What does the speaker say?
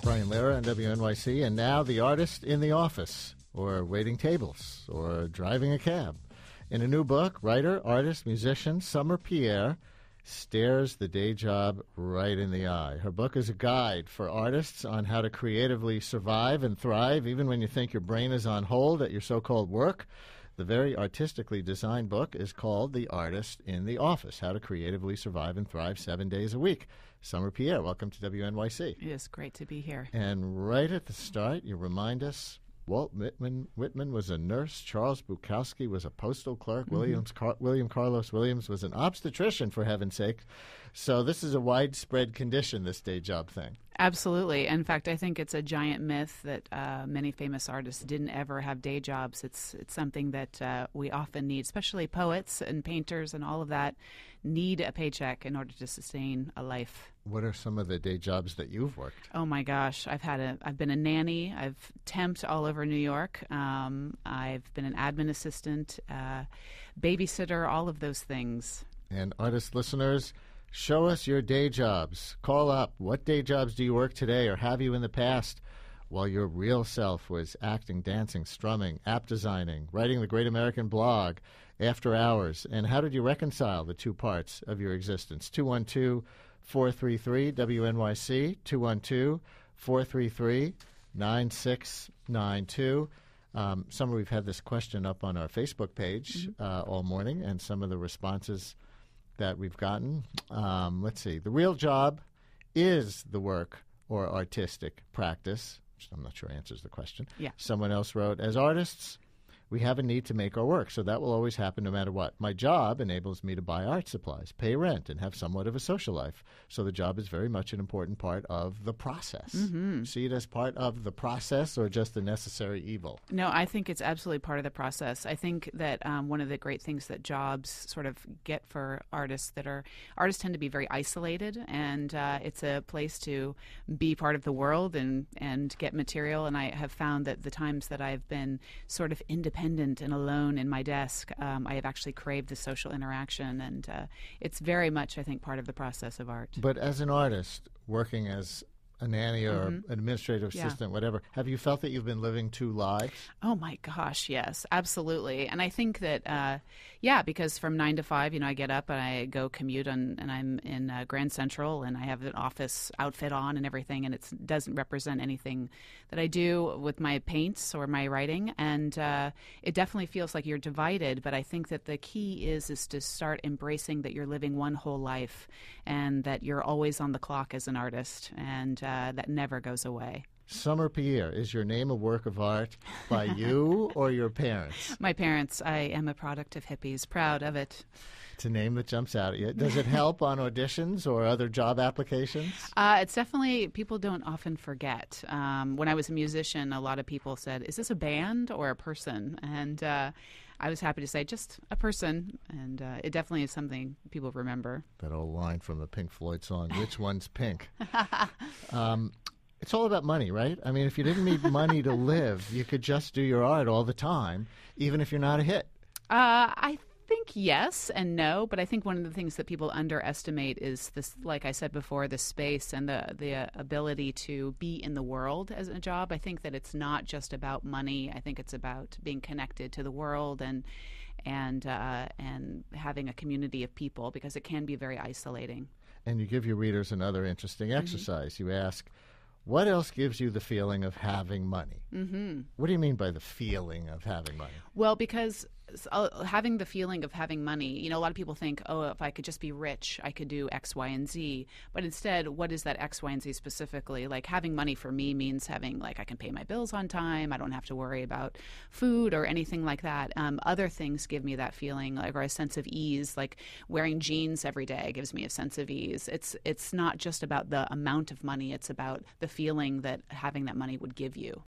Brian Lehrer on WNYC, and now the artist in the office, or waiting tables, or driving a cab. In a new book, writer, artist, musician Summer Pierre stares the day job right in the eye. Her book is a guide for artists on how to creatively survive and thrive, even when you think your brain is on hold at your so-called work. The very artistically designed book is called The Artist in the Office, How to Creatively Survive and Thrive 7 Days a Week. Summer Pierre, welcome to WNYC. It is great to be here. And right at the start, you remind us Walt Whitman was a nurse, Charles Bukowski was a postal clerk, William Carlos Williams was an obstetrician, for heaven's sake. So this is a widespread condition, this day job thing. Absolutely. In fact, I think it's a giant myth that many famous artists didn't ever have day jobs. It's something that we often need, especially poets and painters and all of that need a paycheck in order to sustain a life. What are some of the day jobs that you've worked? Oh my gosh, I've been a nanny. I've temped all over New York. I've been an admin assistant, babysitter, all of those things. And artist listeners, show us your day jobs. Call up. What day jobs do you work today, or have you in the past, while your real self was acting, dancing, strumming, app designing, writing the Great American Blog, after hours? And how did you reconcile the two parts of your existence? 212-433-WNYC, 212-433-9692. Summer, we've had this question up on our Facebook page all morning, and some of the responses that we've gotten. Let's see. The real job is the work or artistic practice, which I'm not sure answers the question. Yeah. Someone else wrote, as artists, we have a need to make our work, so that will always happen no matter what. My job enables me to buy art supplies, pay rent, and have somewhat of a social life. So the job is very much an important part of the process. See it as part of the process or just a necessary evil? No, I think it's absolutely part of the process. I think that one of the great things that jobs sort of get for artists artists tend to be very isolated, and it's a place to be part of the world and get material. And I have found that the times that I've been sort of independent and alone in my desk, I have actually craved the social interaction, and it's very much, I think, part of the process of art. But as an artist, working as a nanny or an administrative assistant, whatever, have you felt that you've been living two lives? Oh my gosh, yes, absolutely. And I think that, because from 9 to 5, I get up and I go commute and I'm in Grand Central and I have an office outfit on and everything, and it doesn't represent anything that I do with my paints or my writing. And it definitely feels like you're divided, but I think that the key is to start embracing that you're living one whole life and that you're always on the clock as an artist, and that never goes away. Summer Pierre, is your name a work of art by you or your parents? My parents. I am a product of hippies. Proud of it. It's a name that jumps out at you. Does it help on auditions or other job applications? It's definitely, people don't often forget. When I was a musician, a lot of people said, is this a band or a person? And I was happy to say just a person, and it definitely is something people remember. That old line from the Pink Floyd song, which one's pink? It's all about money, right? I mean, if you didn't need money to live, you could just do your art all the time, even if you're not a hit. I think yes and no, but I think one of the things that people underestimate is this, like I said before, the space and the ability to be in the world as a job. I think that it's not just about money. I think it's about being connected to the world and having a community of people, because it can be very isolating. And you give your readers another interesting exercise. You ask, what else gives you the feeling of having money? What do you mean by the feeling of having money? Well, because having the feeling of having money, a lot of people think, oh, if I could just be rich, I could do X, Y, and Z. But instead, what is that X, Y, and Z specifically? Like, having money for me means having, like, I can pay my bills on time. I don't have to worry about food or anything like that. Other things give me that feeling, like, or a sense of ease. Like wearing jeans every day gives me a sense of ease. It's not just about the amount of money. It's about the feeling that having that money would give you.